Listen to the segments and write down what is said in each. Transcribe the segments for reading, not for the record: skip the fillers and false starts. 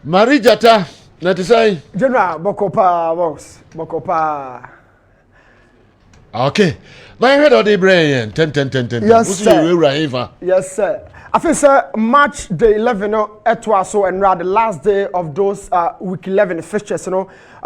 Marijata, not to say. General Bokopa, boss. Bokopa. Okay. My head of the brain, 10. Yes, sir. Yes, sir. I think, sir, March the 11th, Etwaso, and rather the last day of those week 11 fixtures,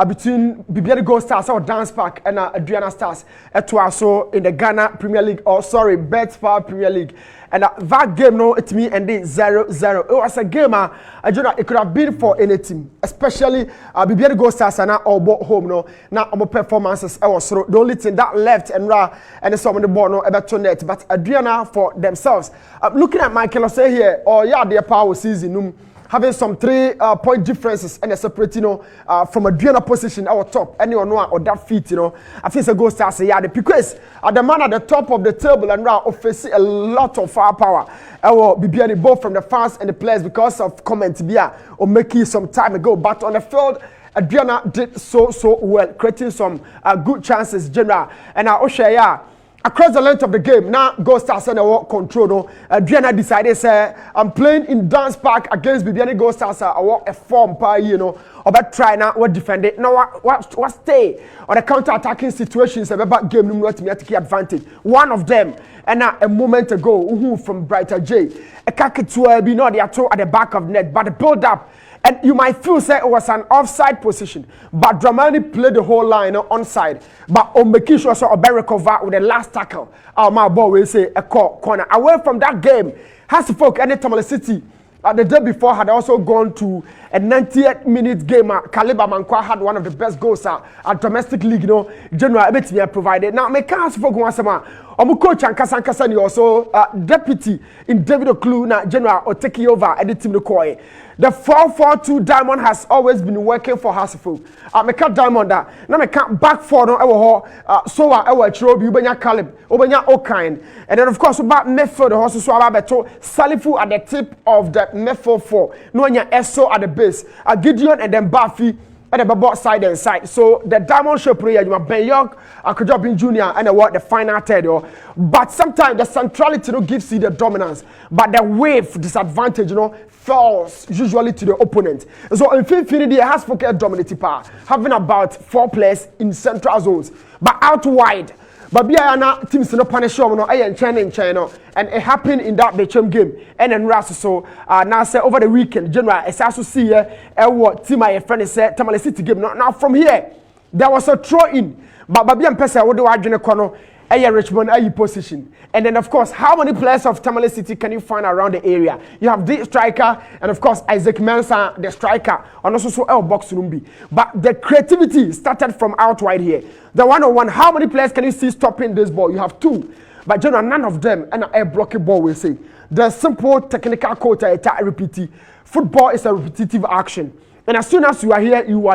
between Bibiani Gold Stars or Dance Park and Adriana Stars, Etwaso in the Ghana Premier League, betPawa Premier League. And that game, no, it me ended 0-0. It was a game, it could have been for any team, especially Bibiani Gold Stars and our home, no. Now, our performances, was the only thing that left and some of the ball, no, about to net. But Adriana for themselves. Looking at Michael, I say here, their power season, having some 3-point differences and a separate, from Adriana position, our top, anyone or that feet, I think it's a Gold Stars, because the man at the top of the table and now facing a lot of firepower. Bibiani both from the fans and the players because of comments or making some time ago, but on the field, Adriana did so well, creating some good chances, general, and I across the length of the game, now Gold Stars and control. No, Adriana decided, say, I'm playing in Dance Park against Bibiani Gold Stars. I want a form per or but try now what defend it. No, what stay on the counter-attacking situations. About game number to take advantage. One of them, and a moment ago, from Brighter J, a Kakitua be not at the back of the net, but the build up. And you might feel say it was an offside position, but Dramani played the whole line onside. But Ombekisho saw a better recover with the last tackle. My ball will say a corner. Away from that game, Hasselfolk and Tamale City the day before had also gone to a 98th minute game. Kaliba Mankwa had one of the best goals at domestic league. General Ebetimi provided. Now, me can't Hasselfolk once coach and Kasankasani also deputy in David Oklu na General or taking over at the team the Koi. The 4-4-2 diamond has always been working for Hasselfolk. Me can't diamond that. Now me can't back for no so our Chirobi Ubenya Caleb Ubenya Okain. And then of course about midfield the horses so about Salifu at the tip of the midfield 4. No nya Eso at the base. Gideon and then Buffy at the both side and side. So the diamond show player you are Ben York, Akujobin Jr. and the final third. But sometimes the centrality gives you the dominance, but the wave disadvantage falls usually to the opponent. So in Infinity has focused dominating power, having about 4 players in central zones, but out wide. But Biana teams no punish no and China and it happened in that Bechem game and then Ras so now say over the weekend general as also see what team my friend said Tamale City game now from here there was a throw in but Babian Pesa what do I join a corner Richmond position. And then of course, how many players of Tamale City can you find around the area? You have the striker and of course Isaac Mensah, the striker, and also so El Box Rumbi. But the creativity started from out wide here. The 1-on-1, how many players can you see stopping this ball? You have 2. But generally, none of them and a blocking ball will say. The simple technical quota is repeat. Football is a repetitive action. And as soon as you are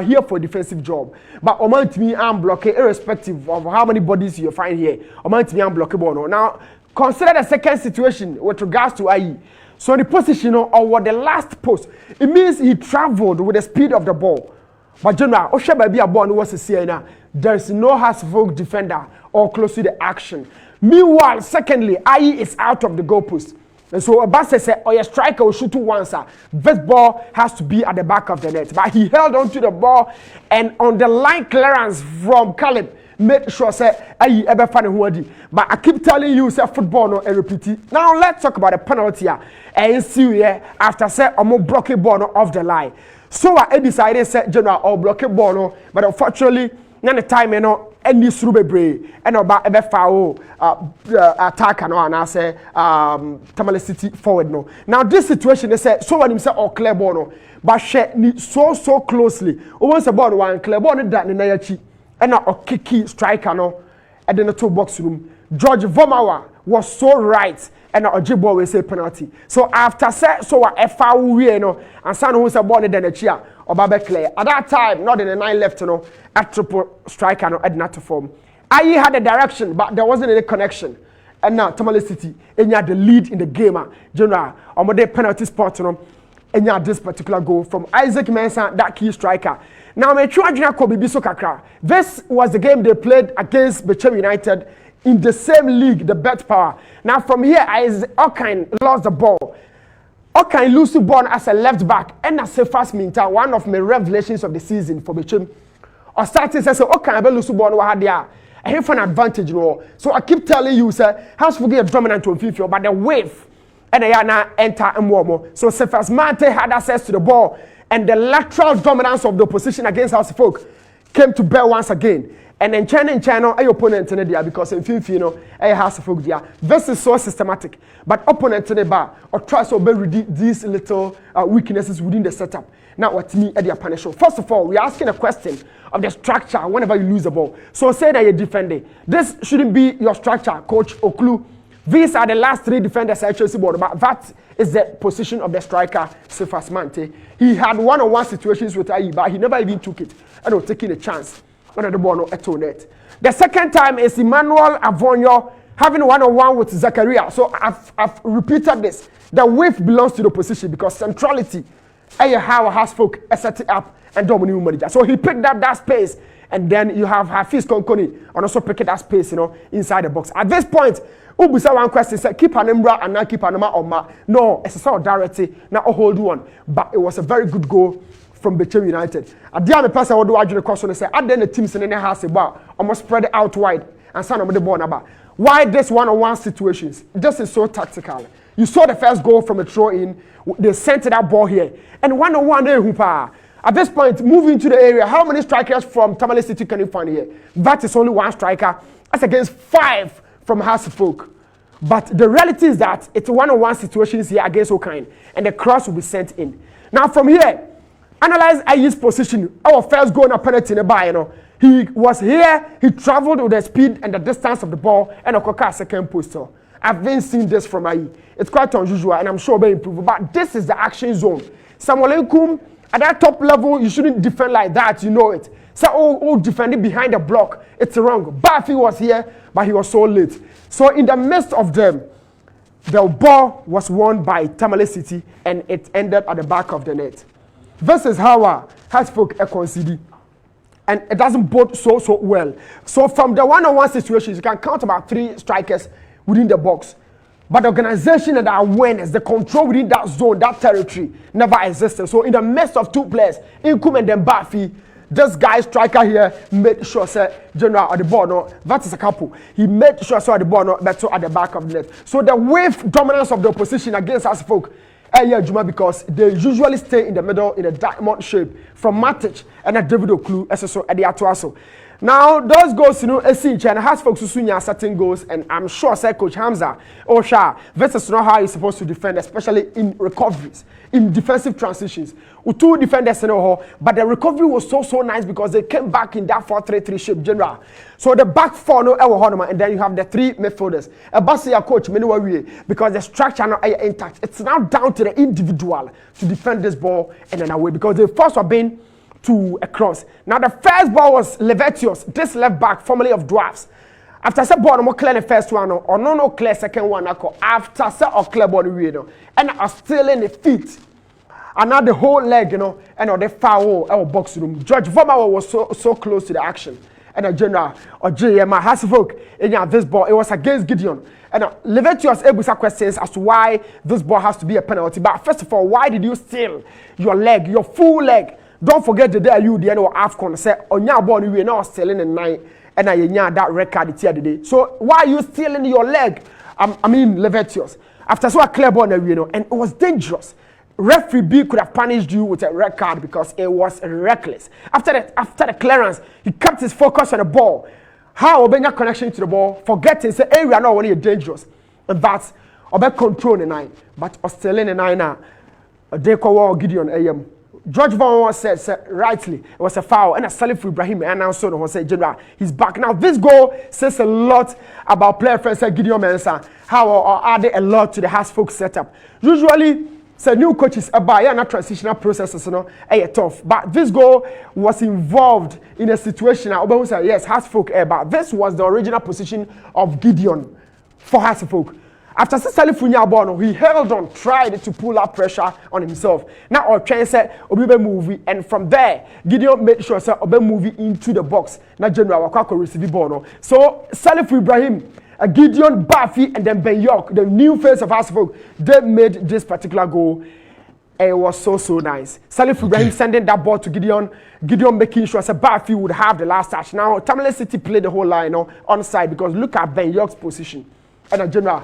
here for a defensive job. But amount me I'm blocking irrespective of how many bodies you find here. Amount me I'm blockable. Now consider the second situation with regards to IE. So the position or the last post, it means he traveled with the speed of the ball. But general, Osha baby a ball was a Siena. There is no Hasselfolk defender or close to the action. Meanwhile, secondly, IE is out of the goalpost. And so Abasa said, your striker will shoot once. This ball has to be at the back of the net. But he held on to the ball and on the line clearance from Caleb made sure say I ever find who. But I keep telling you, say football no repeat. Now let's talk about the penalty and see here after say more blocking ball off the line. So I decided say general or blocking ball no, but unfortunately none the time any Srubebre and about betPawa attack and I say Tamale City forward no. Now this situation they say so when him say clear ball no, but she need so closely. Once about one clear ball that in Nayachi and now a kicky striker no and then the 2 box room. George Vomawa was so right and a Jibo will say penalty. So after say so a foul we and son who's a ball than a chair or Babe Clay. At that time, not in the 9 left a triple striker no had not to form. I had a direction, but there wasn't any connection. And now Tamale City and you had the lead in the game, general on the penalty spot and you had this particular goal from Isaac Mensah, that key striker. Now me try Kobe Biso Kakra. This was the game they played against Bechem United in the same league, the betPawa. Now from here, Isaac Okain lost the ball. Okay, lose the ball as a left back, and as a fast minta, one of my revelations of the season for Bechem. Or starting says, okay, I lose the ball, I have an advantage, so I keep telling you, sir, has to get dominant to FIFA, but the wave, and they are now enter and more. So Cephas Mante had access to the ball, and the lateral dominance of the opposition against House Folk came to bear once again. And then China, a opponent in there because in FIFA, a House Folk there. This is so systematic, but opponent in the bar or try to bury these little weaknesses within the setup. Now, what me at the punishment. First of all, we're asking a question of the structure whenever you lose the ball. So say that you're defending. This shouldn't be your structure, Coach Oklu. These are the last 3 defenders I chose about, but that is the position of the striker, Cephas Mante. He had one-on-one situations with Ayi, but he never even took it. And was taking a chance when the ball no net. The second time is Emmanuel Avonyo having one-on-one with Zakaria. So I've repeated this. The width belongs to the position because centrality, how has folk set it up and dominate manager. So he picked up that space, and then you have Hafiz Konkoni and also pick that space, inside the box. At this point, Ubusa one question said, keep an Embra and not keep an Oma. No, it's a sort of directly, not a hold one. But it was a very good goal from Bechem United. At the other person would do the question and say, I then the teams in the house about almost spread it out wide and son of the ball about. Why this one-on-one situations? This is so tactical. You saw the first goal from a throw-in. They sent that ball here. And one-on-one there, Hoopa. At this point, moving to the area, how many strikers from Tamale City can you find here? That is only 1 striker. That's against 5 from Hasselfolk. But the reality is that it's one-on-one situations here against Okine. And the cross will be sent in. Now from here, analyze Ayi's position. Our first goal in a penalty in the bar, He was here, he traveled with the speed and the distance of the ball, and Okoka second poster. I've been seeing this from Ayi. It's quite unusual, and I'm sure they'll improve. But this is the action zone. Samuel Nkum, at that top level, you shouldn't defend like that, you know it. So, defending behind the block, it's wrong. Bafi was here, but he was so late. So, in the midst of them, the ball was won by Tamale City, and it ended at the back of the net. This is how Hasfolk conceded. And it doesn't bode so well. So, from the one-on-one situations, you can count about 3 strikers within the box. But the organization and the awareness, the control within that zone, that territory, never existed. So in the midst of 2 players, Nkum and then Bafi, this guy striker here made sure General at the ball, no, that is a couple. He made sure at the ball, no, that's at the back of the net. So the wave dominance of the opposition against us folk, Juma, because they usually stay in the middle in a diamond shape from Matic and a David Oklu, SSO at the Atuaso. Now, those goals, China has folks who certain goals, and I'm sure, Coach Hamza, Osha, this is not how you're supposed to defend, especially in recoveries, in defensive transitions. With 2 defenders, but the recovery was so nice because they came back in that 4-3-3 shape, general. So the back 4, and then you have the 3 midfielders. Basia coach, because the structure not intact. It's now down to the individual to defend this ball in an away because the first were being to a cross. Now the first ball was Levetius, this left back, formerly of Dwarfs. After say ball no clear the first one or no clear second one after say or clear ball and are still in the feet. And now the whole leg, and on the foul our box room. George Voma was so close to the action. And a general or JMA Hasselfolk in this ball, it was against Gideon. And Levetius able to questions as to why this ball has to be a penalty. But first of all, why did you steal your leg, your full leg? Don't forget the day you the end of AFCON say on your body we now stealing in 9 and I that record the other day. So why are you stealing your leg? I mean Levetius. After so a clear ball and it was dangerous. Referee B could have punished you with a red card because it was reckless. After the clearance, he kept his focus on the ball. How Obenya connection to the ball, forgetting say area not only dangerous. And that's about control the 9, but stealing the 9 now. They call Gideon AM. George Van said rightly it was a foul, and a Salif Ibrahim announced on say General he's back. Now this goal says a lot about player friends Gideon Mensah. How or added a lot to the Hasfolk setup. Usually, say new coaches about and transitional processes, tough. But this goal was involved in a situation. I say yes, Hasfolk, but this was the original position of Gideon for Hasfolk. After Salif ball, he held on, tried to pull up pressure on himself. Now, our train said, Obibe movie, and from there, Gideon made sure Obibe movie into the box. Now, General Wakako received ball. So, Salif Ibrahim, Gideon, Buffy, and then Ben York, the new face of Hasselhoff, they made this particular goal. And it was so nice. Salif Ibrahim sending that ball to Gideon. Gideon making sure that Buffy would have the last touch. Now, Tamale City played the whole line on side because look at Ben York's position. And a general,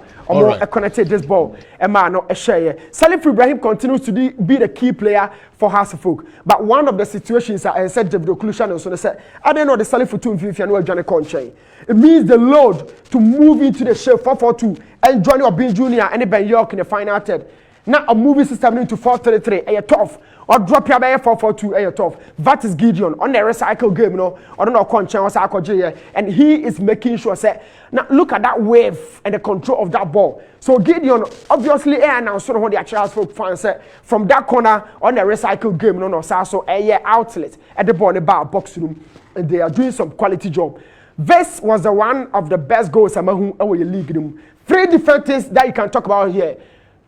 connected this ball. And man, no, a share. Salif Ibrahim continues to be the key player for Hasselhoff. But one of the situations I said, David Oklushan also said, I don't know the Salif Futum if you know Johnny Conche. It means the load to move into the shape 4-4-2 and Johnny Obin Jr. and Ben York in the final third. Now a moving system into 4-3-3, a tough. Or drop your by 4-4-2, a tough. That is Gideon on the recycle game, I don't know Conche or Sakoje, and he is making sure say, now look at that wave and the control of that ball. So Gideon obviously announced sort of what the actual fans said from that corner on the recycle game, so a outlet at the ball in the bar box room, and they are doing some quality job. This was the one of the best goals among our league room. 3 different things that you can talk about here.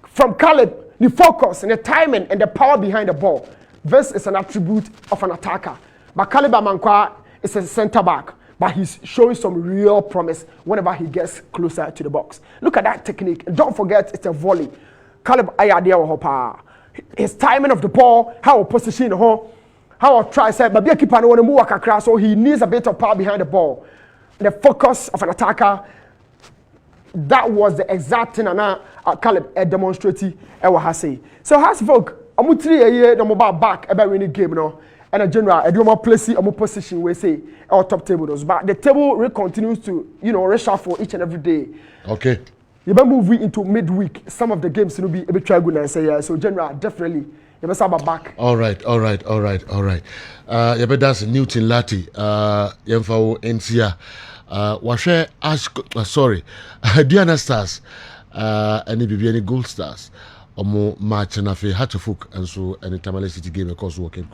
From Caleb, the focus and the timing and the power behind the ball. This is an attribute of an attacker. But Caleb Amankwa is a center back, but he's showing some real promise whenever he gets closer to the box. Look at that technique. And don't forget, it's a volley. Caleb Ayadia, his timing of the ball, how position how I try say, but be a keeper no move across, so he needs a bit of power behind the ball. The focus of an attacker. That was the exact thing Caleb demonstrated. So Hasselhoff, I'm 3 years no mobile back about winning game and a general I do more place position we say our top table but the table continues to reshuffle each and every day. Okay. You better move into midweek. Some of the games will be a bit try good and say so general definitely you better have a back. All right. You better that's Newton Lartey. Yemfa NCA. Washe ask sorry. Diana Stars. Any BB Gold Stars. Omo match na fe Hasselhoff and so any Tamale City game because working